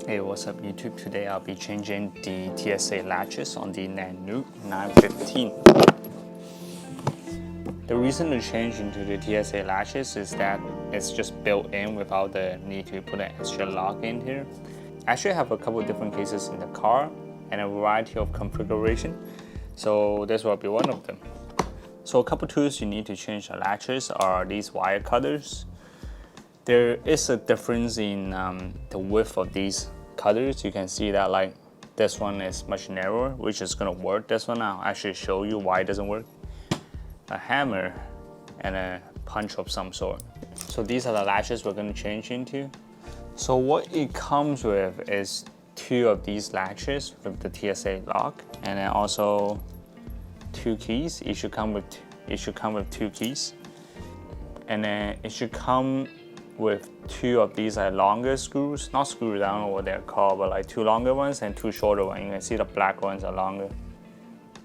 Hey, what's up YouTube? Today I'll be changing the TSA latches on the NANUK 915. The reason to change into the TSA latches is that it's just built in without the need to put an extra lock in here. I actually have a couple different cases in the car and a variety of configuration, so this will be one of them. So a couple tools you need to change the latches are these wire cutters. There is a difference in the width of these cutters. You can see that like this one is much narrower, which is gonna work. This one I'll actually show you why it doesn't work. A hammer and a punch of some sort. So these are the latches we're gonna change into. So what it comes with is 2 of these latches with the TSA lock, and then also 2 keys. It should come with 2 keys, and then it should come with 2 of these longer screws, not screws, I don't know what they're called, but like 2 longer ones and 2 shorter ones. You can see the black ones are longer.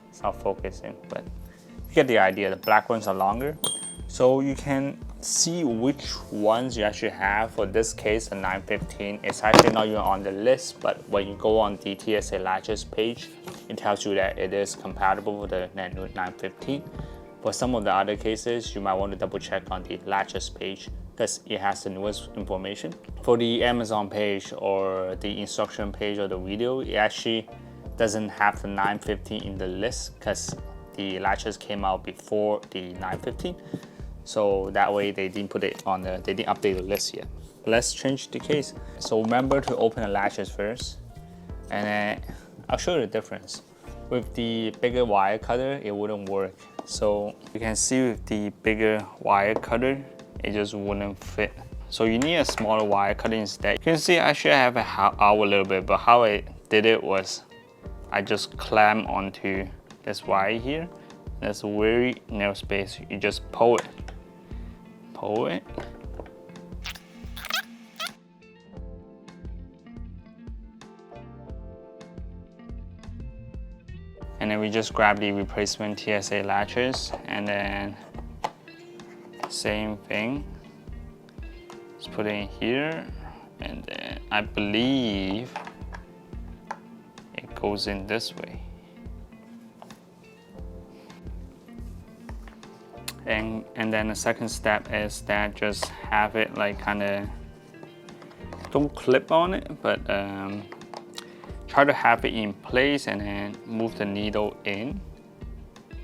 It's not focusing, but you get the idea. The black ones are longer. So you can see which ones you actually have. For this case, the 915, it's actually not even on the list, but when you go on the TSA latches page, it tells you that it is compatible with the NANUK 915. For some of the other cases, you might want to double check on the latches page because it has the newest information. For the Amazon page or the instruction page or the video, it actually doesn't have the 915 in the list because the latches came out before the 915. So that way they didn't put it on they didn't update the list yet. Let's change the case. So remember to open the latches first, and then I'll show you the difference. With the bigger wire cutter, it wouldn't work. So you can see with the bigger wire cutter, it just wouldn't fit. So you need a smaller wire cutter instead. You can see actually I have it out a little bit, but how I did it was I just clamp onto this wire here. There's a very narrow space. You just pull it. Pull it. And then we just grab the replacement TSA latches, and then same thing. Just put it in here, and then I believe it goes in this way. And then the second step is that just have it like kind of, don't clip on it, but try to have it in place and then move the needle in.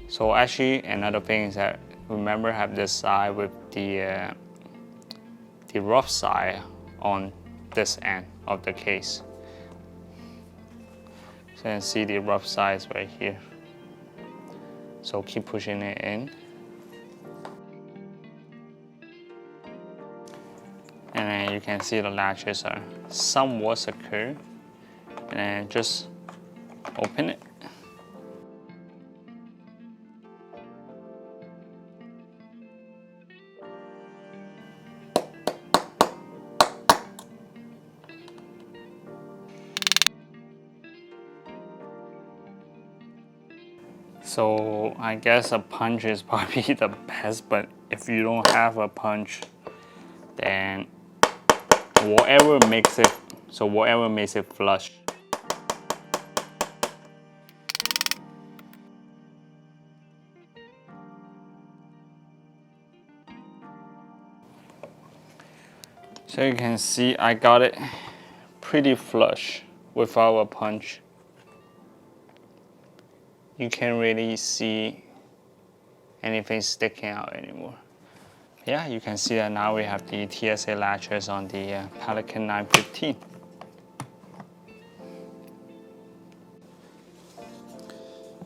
So actually another thing is that remember have this side with the rough side on this end of the case. So you can see the rough side is right here. So keep pushing it in. And then you can see the latches are somewhat secure. And then just open it. So I guess a punch is probably the best, but if you don't have a punch, then whatever makes it flush. So you can see I got it pretty flush without a punch. You can't really see anything sticking out anymore. Yeah, you can see that now we have the TSA latches on the Pelican 915.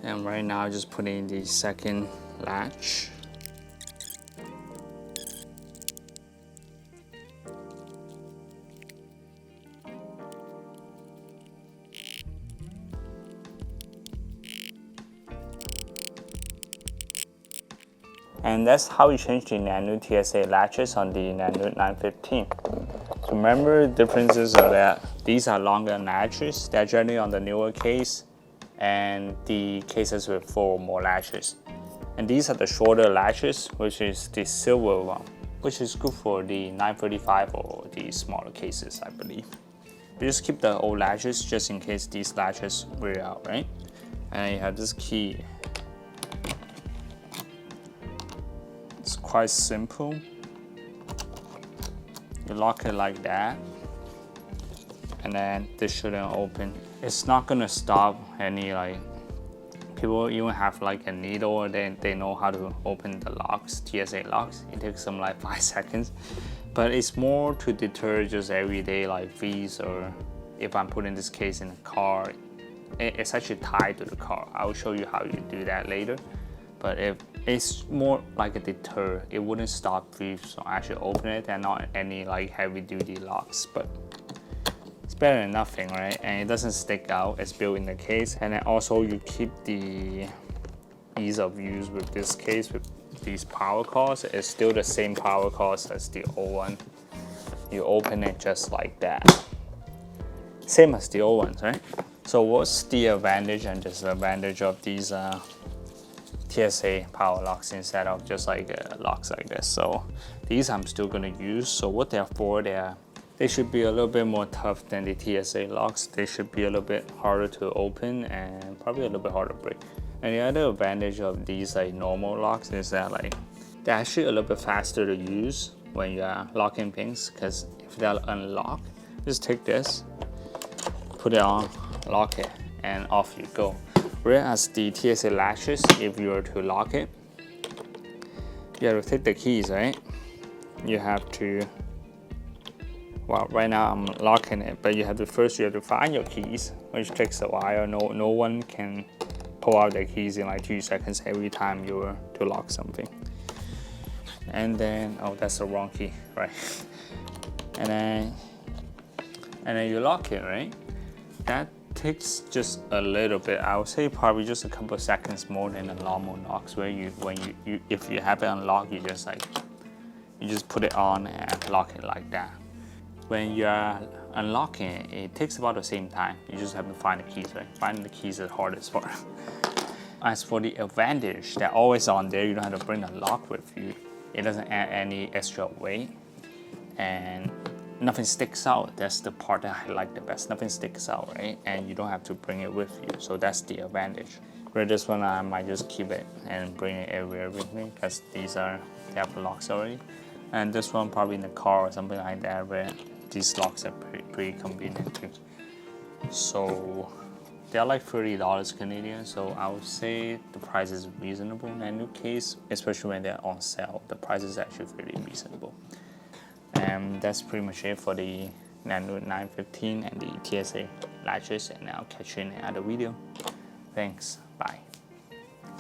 And right now, just putting the second latch. And that's how we change the NANUK TSA latches on the NANUK 915. So remember, differences are that these are longer latches. They're generally on the newer case and the cases with 4 or more latches. And these are the shorter latches, which is the silver one, which is good for the 935 or the smaller cases, I believe. But just keep the old latches just in case these latches wear out, right? And then you have this key. It's quite simple. You lock it like that, and then this shouldn't open. It's not gonna stop any, like, people even have like a needle, or they know how to open the locks, TSA locks. It takes them like 5 seconds, but it's more to deter just everyday like thieves, or if I'm putting this case in a car, it's actually tied to the car. I'll show you how you do that later. But if it's more like a deter, it wouldn't stop thieves from actually open it, and not any like heavy duty locks. But it's better than nothing, right? And it doesn't stick out. It's built in the case, and then also you keep the ease of use with this case. With these PowerClaws, it's still the same PowerClaws as the old one. You open it just like that, same as the old ones, right? So what's the advantage and disadvantage of these TSA power locks instead of just like locks like this? So these I'm still gonna use. So what they're for, they should be a little bit more tough than the TSA locks. They should be a little bit harder to open and probably a little bit harder to break. And the other advantage of these like normal locks is that like they're actually a little bit faster to use when you are locking things, because if they're unlocked, just take this, put it on, lock it, and off you go. Whereas the TSA latches, if you were to lock it, you have to take the keys, right? You have to, well, right now I'm locking it, but you have to find your keys, which takes a while. No one can pull out their keys in like 2 seconds every time you were to lock something. And then, oh, that's the wrong key, right? And then you lock it, right? That takes just a little bit. I would say probably just a couple of seconds more than a normal locks, where if you have it unlocked, you just put it on and lock it like that. When you're unlocking it, it takes about the same time. You just have to find the keys, right? Finding the keys is the hardest part. As for the advantage, they're always on there. You don't have to bring the lock with you. It doesn't add any extra weight, and nothing sticks out. That's the part that I like the best. Nothing sticks out, right? And you don't have to bring it with you. So that's the advantage. Where this one, I might just keep it and bring it everywhere with me, because they have locks already. And this one probably in the car or something like that, where these locks are pretty convenient too. So they're like $30 Canadian. So I would say the price is reasonable in a new case, especially when they're on sale. The price is actually pretty reasonable. And that's pretty much it for the NANUK 915 and the TSA latches, and I'll catch you in another video. Thanks, bye.